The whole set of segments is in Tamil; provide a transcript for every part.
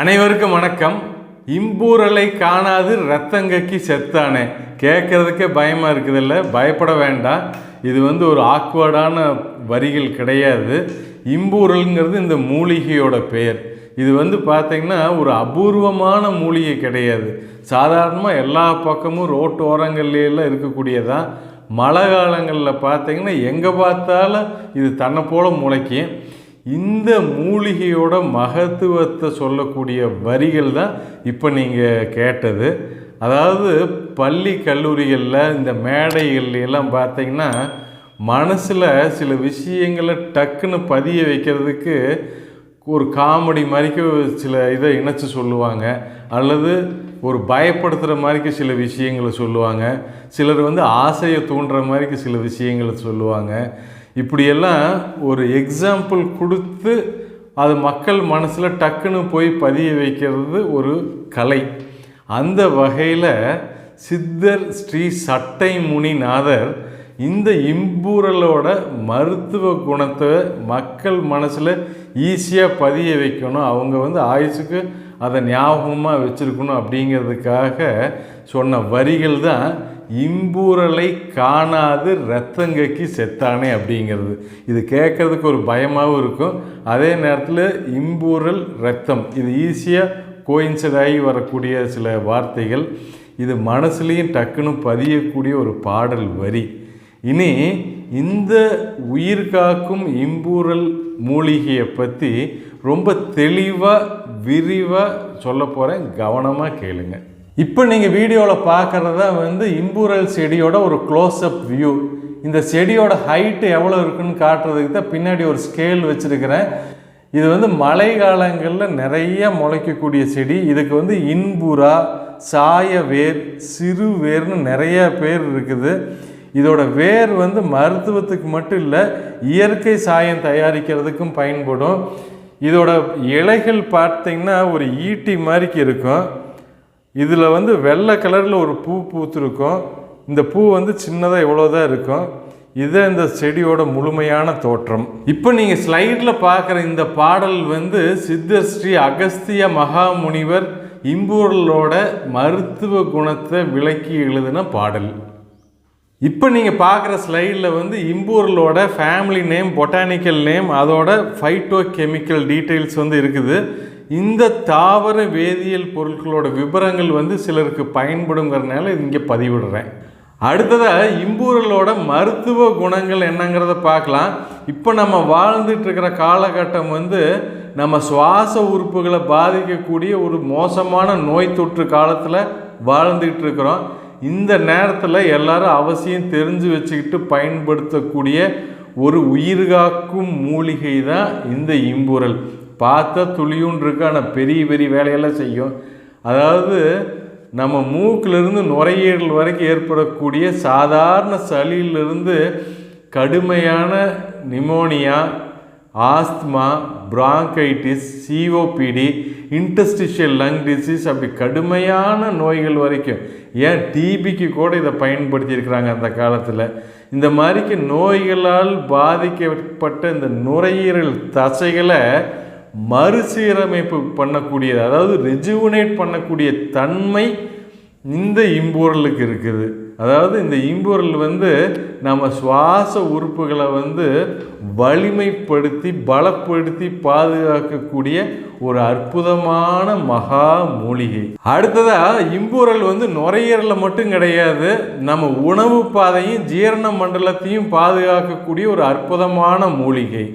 அனைவருக்கும் வணக்கம். இம்பூரலை காணாது ரத்தங்கக்கி செத்தானே. கேட்கறதுக்கே பயமாக இருக்குதில்ல, பயப்பட வேண்டாம். இது ஒரு ஆக்வர்டான வரிகள் கிடையாது. இம்பூரல்ங்கிறது இந்த மூலிகையோட பெயர். இது பார்த்திங்கன்னா ஒரு அபூர்வமான மூலிகை கிடையாது. சாதாரணமாக எல்லா பக்கமும் ரோட்டு ஓரங்கள்லாம் இருக்கக்கூடியதான். மழை காலங்களில் பார்த்திங்கன்னா எங்கே பார்த்தாலும் இது தன்னை போல் முளைக்கும். இந்த மூலிகையோட மகத்துவத்தை சொல்லக்கூடிய வரிகள் தான் இப்போ நீங்கள் கேட்டது. அதாவது பள்ளி கல்லூரிகளில் இந்த மேடைகள்லாம் பார்த்திங்கன்னா மனசில் சில விஷயங்களை டக்குன்னு பதிய வைக்கிறதுக்கு ஒரு காமெடி மாதிரிக்கு சில இதை இணைச்சி சொல்லுவாங்க, அல்லது ஒரு பயப்படுத்துகிற மாதிரிக்கு சில விஷயங்களை சொல்லுவாங்க. சிலர் ஆசையை தூண்டுற மாதிரிக்கு சில விஷயங்களை சொல்லுவாங்க. இப்படியெல்லாம் ஒரு எக்ஸாம்பிள் கொடுத்து அது மக்கள் மனசில் டக்குன்னு போய் பதிய வைக்கிறது ஒரு கலை. அந்த வகையில் சித்தர் ஸ்ரீ சட்டை முனிநாதர் இந்த இம்பூரலோட மருத்துவ குணத்தை மக்கள் மனசில் ஈஸியாக பதிய வைக்கணும், அவங்க ஆயுசுக்கு அதை ஞாபகமாக வச்சுருக்கணும் அப்படிங்கிறதுக்காக சொன்ன வரிகள் தான் இம்பூரலை காணாது ரத்தங்கக்கி செத்தானே அப்படிங்கிறது. இது கேட்குறதுக்கு ஒரு பயமாகவும் இருக்கும். அதே நேரத்தில் இம்பூரல் ரத்தம் இது ஈஸியாக கோயின்சைட் ஆகி வரக்கூடிய சில வார்த்தைகள். இது மனசுலேயும் டக்குன்னு பதியக்கூடிய ஒரு பாடல் வரி. இனி இந்த உயிர் காக்கும் இம்பூரல் மூலிகையை பற்றி ரொம்ப தெளிவாக விரிவாக சொல்ல போகிறேன், கவனமாக கேளுங்க. இப்போ நீங்கள் வீடியோவில் பார்க்குறதா இம்பூரல் செடியோட ஒரு க்ளோஸ்அப் வியூ. இந்த செடியோட ஹைட்டு எவ்வளோ இருக்குன்னு காட்டுறதுக்கு தான் பின்னாடி ஒரு ஸ்கேல் வச்சுருக்கிறேன். இது மழை காலங்களில் நிறைய முளைக்கக்கூடிய செடி. இதுக்கு இன்புரா, சாய வேர், சிறு வேர்னு நிறைய பேர் இருக்குது. இதோட வேர் மருத்துவத்துக்கு மட்டும் இல்லை, இயற்கை சாயம் தயாரிக்கிறதுக்கும் பயன்படும். இதோட இலைகள் பார்த்திங்கன்னா ஒரு ஈட்டி மாதிரிக்கு இருக்கும். இதில் வெள்ளை கலரில் ஒரு பூ பூத்துருக்கும். இந்த பூ சின்னதாக இவ்வளோதான் இருக்கும். இதுதான் இந்த செடியோட முழுமையான தோற்றம். இப்போ நீங்கள் ஸ்லைடில் பார்க்குற இந்த பாடல் சித்தர் ஸ்ரீ அகஸ்திய மகாமுனிவர் இம்பூரலோட மருத்துவ குணத்தை விளக்கி எழுதின பாடல். இப்போ நீங்கள் பார்க்குற ஸ்லைடில் இம்பூரலோட ஃபேமிலி நேம், பொட்டானிக்கல் நேம், அதோட ஃபைட்டோ கெமிக்கல் டீட்டெயில்ஸ் இருக்குது. இந்த தாவர வேதியியல் பொருட்களோட விவரங்கள் சிலருக்கு பயன்படுங்கிறதுனால இங்கே பதிவிடுறேன். அடுத்ததாக இம்பூரலோட மருத்துவ குணங்கள் என்னங்கிறத பார்க்கலாம். இப்போ நம்ம வாழ்ந்துட்டு இருக்கிற காலகட்டம் நம்ம சுவாச உறுப்புகளை பாதிக்கக்கூடிய ஒரு மோசமான நோய் தொற்று காலத்தில் வாழ்ந்துகிட்டு இருக்கிறோம். இந்த நேரத்தில் எல்லாரும் அவசியம் தெரிஞ்சு வச்சுக்கிட்டு பயன்படுத்தக்கூடிய ஒரு உயிர்காக்கும் மூலிகை தான் இந்த இம்பூரல். பார்த்தா துளியுன்னு இருக்கு, ஆனால் பெரிய பெரிய வேலையெல்லாம் செய்யும். அதாவது நம்ம மூக்கிலிருந்து நுரையீரல் வரைக்கும் ஏற்படக்கூடிய சாதாரண சளியிலிருந்து கடுமையான pneumonia, asthma, bronchitis, COPD, interstitial lung disease, அப்படி கடுமையான நோய்கள் வரைக்கும், ஏன் டிபிக்கு கூட இதை பயன்படுத்தியிருக்கிறாங்க அந்த காலத்தில். இந்த மாதிரிக்கு நோய்களால் பாதிக்கப்பட்ட இந்த நுரையீரல் தசைகளை மறுசீரமைப்பு பண்ணக்கூடியது, அதாவது ரெஜுவனேட் பண்ணக்கூடிய தன்மை இந்த இம்பூரலுக்கு இருக்குது. அதாவது இந்த இம்பூரல் நம்ம சுவாச உறுப்புகளை வலிமைப்படுத்தி பலப்படுத்தி பாதுகாக்கக்கூடிய ஒரு அற்புதமான மகா மூலிகை. அடுத்ததாக இம்பூரல் நுரையீரலில் மட்டும் கிடையாது, நம்ம உணவு பாதையும் ஜீரண மண்டலத்தையும் பாதுகாக்கக்கூடிய ஒரு அற்புதமான மூலிகை.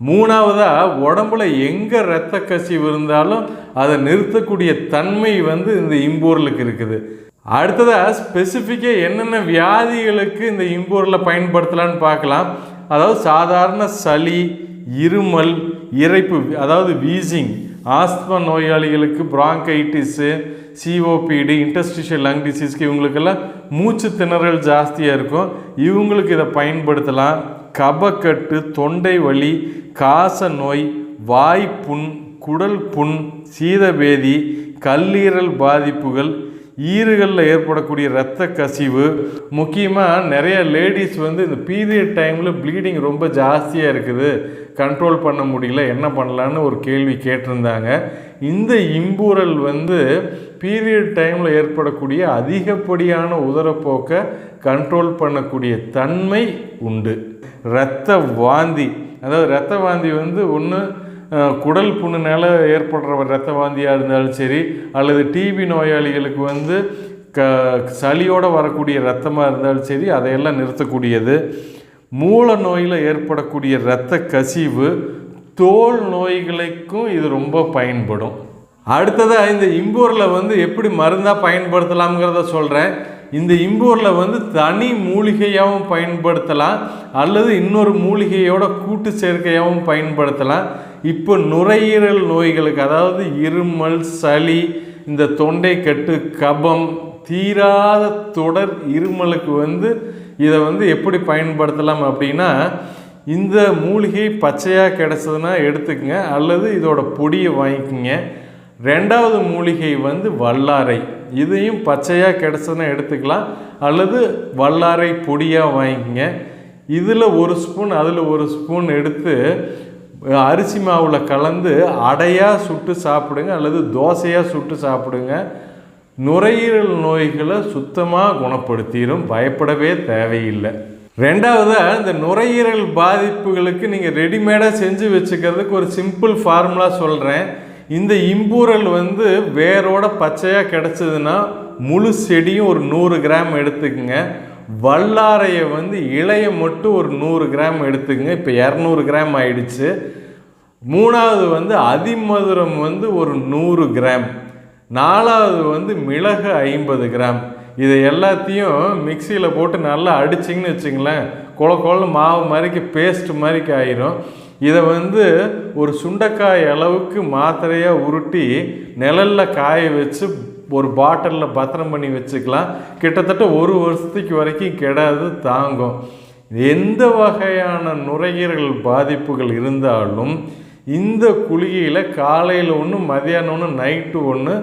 மூணாவதாக உடம்புல எங்கே இரத்த கசிவு இருந்தாலும் அதை நிறுத்தக்கூடிய தன்மை இந்த இம்பூரலுக்கு இருக்குது. அடுத்ததாக ஸ்பெசிஃபிக்காக என்னென்ன வியாதிகளுக்கு இந்த இம்பூரலை பயன்படுத்தலான்னு பார்க்கலாம். அதாவது சாதாரண சளி, இருமல், இரைப்பு, அதாவது வீசிங், ஆஸ்துமா நோயாளிகளுக்கு, பிராங்கைட்டிஸு, சிஓபிடி, இன்டஸ்டிஷியல் லங் டிசீஸ்க்கு, இவங்களுக்கெல்லாம் மூச்சு திணறல் ஜாஸ்தியாக இருக்கும், இவங்களுக்கு இதை பயன்படுத்தலாம். கபக்கட்டு, தொண்டை வலி, காச நோய், வாய்ப்புண், குடல் புண், சீதபேதி, கல்லீரல் பாதிப்புகள், ஈறுகளில் ஏற்படக்கூடிய இரத்த கசிவு, முக்கியமாக நிறைய லேடிஸ் வந்து இந்த பீரியட் டைமில் ப்ளீடிங் ரொம்ப ஜாஸ்தியாக இருக்குது, கண்ட்ரோல் பண்ண முடியல, என்ன பண்ணலான்னு ஒரு கேள்வி கேட்டிருந்தாங்க. இந்த இம்பூரல் வந்து பீரியட் டைமில் ஏற்படக்கூடிய அதிகப்படியான உதரப்போக்கை கண்ட்ரோல் பண்ணக்கூடிய தன்மை உண்டு. இரத்த வாந்தி, அதாவது இரத்த வாந்தி வந்து ஒன்று குடல் புண்ணுனால ஏற்படுற இரத்த வாந்தியாக இருந்தாலும் சரி, அல்லது டிபி நோயாளிகளுக்கு வந்து சளியோடு வரக்கூடிய இரத்தமாக இருந்தாலும் சரி, அதையெல்லாம் நிறுத்தக்கூடியது. மூல நோயில் ஏற்படக்கூடிய இரத்த கசிவு, தோல் நோய்களுக்கும் இது ரொம்ப பயன்படும். அடுத்ததாக இந்த இம்பூரில் வந்து எப்படி மருந்தாக பயன்படுத்தலாம்ங்கிறத சொல்கிறேன். இந்த இம்பூரில் வந்து தனி மூலிகையாகவும் பயன்படுத்தலாம், அல்லது இன்னொரு மூலிகையோட கூட்டு சேர்க்கையாகவும் பயன்படுத்தலாம். இப்போ நுரையீரல் நோய்களுக்கு, அதாவது இருமல், சளி, இந்த தொண்டை கட்டு, கபம், தீராத தொடர் இருமலுக்கு வந்து இதை வந்து எப்படி பயன்படுத்தலாம் அப்படின்னா, இந்த மூலிகை பச்சையாக கிடச்சதுன்னா எடுத்துக்கங்க, அல்லது இதோட பொடியை வாங்கிக்கோங்க. ரெண்டாவது மூலிகை வந்து வல்லாரை, இதையும் பச்சையாக கிடச்சதுன்னா எடுத்துக்கலாம், அல்லது வல்லாரை பொடியாக வாங்கிக்கோங்க. இதில் ஒரு ஸ்பூன் அதில் ஒரு ஸ்பூன் எடுத்து அரிசி மாவில் கலந்து அடையாக சுட்டு சாப்பிடுங்க, அல்லது தோசையாக சுட்டு சாப்பிடுங்க. நுரையீரல் நோய்களை சுத்தமாக குணப்படுத்திடும், பயப்படவே தேவையில்லை. ரெண்டாவதாக, இந்த நுரையீரல் பாதிப்புகளுக்கு நீங்கள் ரெடிமேடாக செஞ்சு வச்சுக்கிறதுக்கு ஒரு சிம்பிள் ஃபார்முலா சொல்கிறேன். இந்த இம்பூரல் வந்து வேரோட பச்சையாக கிடச்சதுன்னா முழு செடியும் ஒரு 100 கிராம் எடுத்துக்குங்க. வல்லாரையை வந்து இலையை மட்டும் ஒரு 100 கிராம் எடுத்துக்கங்க. இப்போ 200 கிராம் ஆயிடுச்சு. மூணாவது வந்து அதிமதுரம் வந்து ஒரு 100 கிராம். நாலாவது வந்து மிளகு 50 கிராம். இதை எல்லாத்தையும் மிக்சியில் போட்டு நல்லா அடிச்சிங்கன்னு வச்சுங்களேன், கொல மாவு மாதிரிக்கு பேஸ்ட் மாதிரிக்கு ஆயிரும். இதை வந்து ஒரு சுண்டைக்காய் அளவுக்கு மாத்திரையாக உருட்டி நிழலில் காய வச்சு ஒரு பாட்டிலில் பத்திரம் பண்ணி வச்சுக்கலாம். கிட்டத்தட்ட 1 வருஷத்துக்கு வரைக்கும் கெடாது, தாங்கும். எந்த வகையான நுரையீரல் பாதிப்புகள் இருந்தாலும் இந்த குளிகையில் காலையில் ஒன்று, மதியானம் ஒன்று, நைட்டு ஒன்று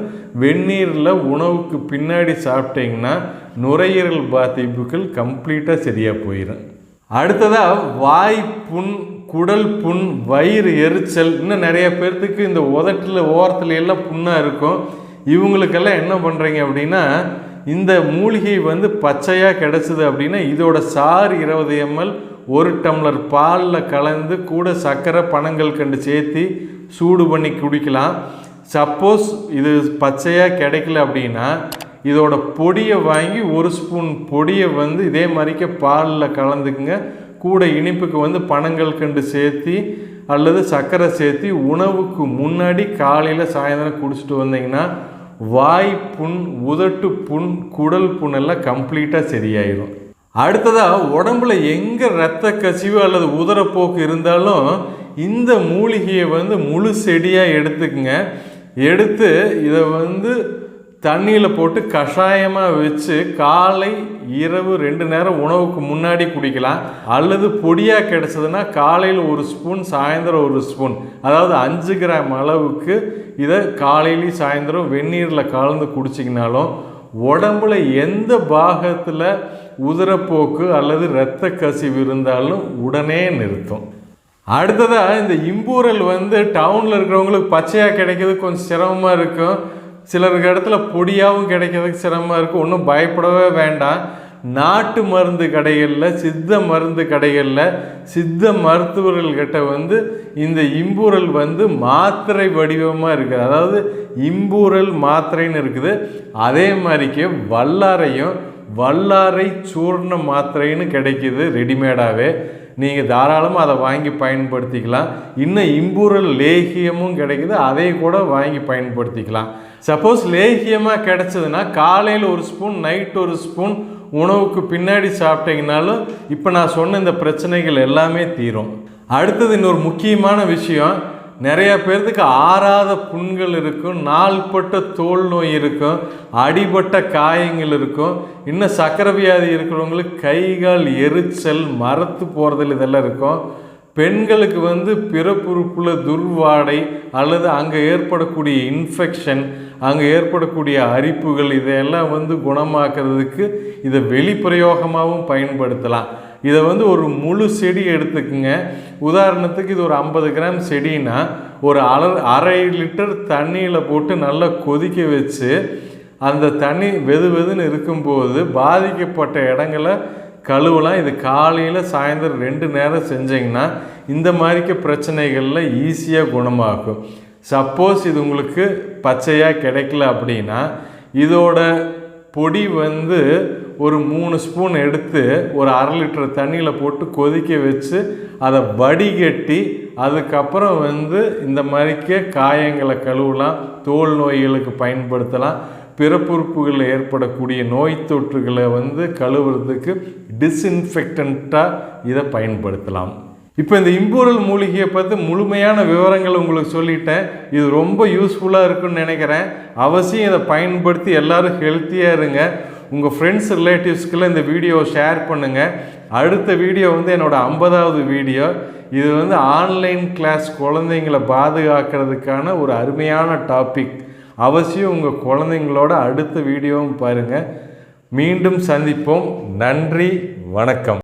வெந்நீரில் உணவுக்கு பின்னாடி சாப்பிட்டிங்கன்னா நுரையீரல் பாதிப்புகள் கம்ப்ளீட்டாக சரியாக போயிடும். அடுத்ததாக வாய் புண், குடல் புண், வயிறு எரிச்சல், இன்னும் நிறைய பேர்த்துக்கு இந்த உதட்டில் ஓரத்துல எல்லாம் புண்ணாக இருக்கும். இவங்களுக்கெல்லாம் என்ன பண்ணுறீங்க அப்படின்னா, இந்த மூலிகை வந்து பச்சையாக கிடச்சிது அப்படின்னா இதோட சாறு 20 ml 1 டம்ளர் பாலில் கலந்து கூட சர்க்கரை, பனங்கல்கண்டு சேர்த்து சூடு பண்ணி குடிக்கலாம். சப்போஸ் இது பச்சையாக கிடைக்கல அப்படின்னா இதோட பொடியை வாங்கி 1 ஸ்பூன் பொடியை வந்து இதே மாதிரிக்க பாலில் கலந்துக்குங்க. கூட இனிப்புக்கு வந்து பனங்கல்கண்டு சேர்த்து அல்லது சர்க்கரை சேர்த்து உணவுக்கு முன்னாடி காலையில் சாயந்தரம் குடிச்சிட்டு வந்தீங்கன்னா வாய் புண், உதட்டு புண், குடல் புண் எல்லாம் கம்ப்ளீட்டாக சரியாயிடும். அடுத்ததாக, உடம்புல எங்கே இரத்த கசிவு அல்லது உதரப்போக்கு இருந்தாலும் இந்த மூலிகையை வந்து முழு செடியாக எடுத்துக்குங்க. எடுத்து இதை வந்து தண்ணியில் போட்டு கஷாயமாக வச்சு காலை இரவு 2 நேரம் உணவுக்கு முன்னாடி குடிக்கலாம். அல்லது பொடியாக கிடச்சதுன்னா காலையில் 1 ஸ்பூன், சாயந்தரம் 1 ஸ்பூன், அதாவது 5 கிராம் அளவுக்கு இதை காலையிலையும் சாயந்தரம் வெந்நீரில் கலந்து குடிச்சிங்கனாலும் உடம்புல எந்த பாகத்தில் உதரப்போக்கு அல்லது இரத்த கசிவு இருந்தாலும் உடனே நிறுத்தும். அடுத்ததாக, இந்த இம்பூரல் வந்து டவுனில் இருக்கிறவங்களுக்கு பச்சையாக கிடைக்கிறது கொஞ்சம் சிரமமாக இருக்கும். சிலருக்கு இடத்துல பொடியாகவும் கிடைக்கிறதுக்கு சிரமமாக இருக்கும். ஒன்றும் பயப்படவே வேண்டாம். நாட்டு மருந்து கடைகளில், சித்த மருந்து கடைகளில், சித்த மருத்துவர்கள்கிட்ட வந்து இந்த இம்பூரல் வந்து மாத்திரை வடிவமாக இருக்குது. அதாவது இம்பூரல் மாத்திரைன்னு இருக்குது. அதே மாதிரிக்கு வல்லாரையும் வல்லாரை சூர்ண மாத்திரைன்னு கிடைக்கிது ரெடிமேடாகவே. நீங்கள் தாராளமாக அதை வாங்கி பயன்படுத்திக்கலாம். இன்னும் இம்பூரல் லேகியமும் கிடைக்குது, அதை கூட வாங்கி பயன்படுத்திக்கலாம். சப்போஸ் லேகியமாக கிடைச்சதுன்னா காலையில் 1 ஸ்பூன், நைட் 1 ஸ்பூன் உணவுக்கு பின்னாடி சாப்பிட்டீங்கனாலும் இப்போ நான் சொன்ன இந்த பிரச்சனைகள் எல்லாமே தீரும். அடுத்தது இன்னொரு முக்கியமான விஷயம், நிறைய பேர்த்துக்கு ஆறாத புண்கள் இருக்கும், நாள்பட்ட தோல் நோய் இருக்கும், அடிபட்ட காயங்கள் இருக்கும். இன்னும் சக்கரை வியாதி இருக்கிறவங்களுக்கு கை கால் எரிச்சல், மரத்து போகிறதில் இதெல்லாம் இருக்கும். பெண்களுக்கு வந்து பிறப்புறுப்புல துர்வாடை அல்லது அங்கே ஏற்படக்கூடிய இன்ஃபெக்ஷன், அங்கே ஏற்படக்கூடிய அரிப்புகள் இதையெல்லாம் வந்து குணமாக்குறதுக்கு இதை வெளிப்பிரயோகமாகவும் பயன்படுத்தலாம். இதை வந்து ஒரு முழு செடி எடுத்துக்குங்க. உதாரணத்துக்கு இது ஒரு 50 கிராம் செடினா ஒரு அரை லிட்டர் தண்ணியில் போட்டு நல்லா கொதிக்க வச்சு அந்த தண்ணி வெது வெதுன்னு இருக்கும்போது பாதிக்கப்பட்ட இடங்களை கழுவலாம். இது காலையில் சாயந்தரம் 2 நேரம் செஞ்சிங்கன்னா இந்த மாதிரிக்க பிரச்சனைகளில் ஈஸியாக குணமாகும். சப்போஸ் இது உங்களுக்கு பச்சையாக கிடைக்கல அப்படின்னா இதோட பொடி வந்து ஒரு 3 ஸ்பூன் எடுத்து ஒரு அரை லிட்டர் தண்ணியில் போட்டு கொதிக்க வச்சு அதை வடிகட்டி அதுக்கப்புறம் வந்து இந்த மாதிரிக்க காயங்களை கழுவலாம். தோல் நோய்களுக்கு பயன்படுத்தலாம். பிறப்புறுப்புகளில் ஏற்படக்கூடிய நோய் தொற்றுகளை வந்து கழுவுறதுக்கு டிஸ்இன்ஃபெக்டண்ட்டாக இதை பயன்படுத்தலாம். இப்போ இந்த இம்பூரல் மூலிகையை பற்றி முழுமையான விவரங்கள் உங்களுக்கு சொல்லிட்டேன். இது ரொம்ப யூஸ்ஃபுல்லாக இருக்குன்னு நினைக்கிறேன். அவசியம் இதை பயன்படுத்தி எல்லோரும் ஹெல்த்தியாக இருங்க. உங்கள் ஃப்ரெண்ட்ஸ் ரிலேட்டிவ்ஸ்க்கெல்லாம் இந்த வீடியோவை ஷேர் பண்ணுங்கள். அடுத்த வீடியோ வந்து என்னோடய 50வது வீடியோ. இது வந்து ஆன்லைன் கிளாஸ் குழந்தைங்களை பாதுகாக்கிறதுக்கான ஒரு அருமையான டாபிக். அவசியம் உங்கள் குழந்தைங்களோட அடுத்த வீடியோவும் பாருங்கள். மீண்டும் சந்திப்போம். நன்றி, வணக்கம்.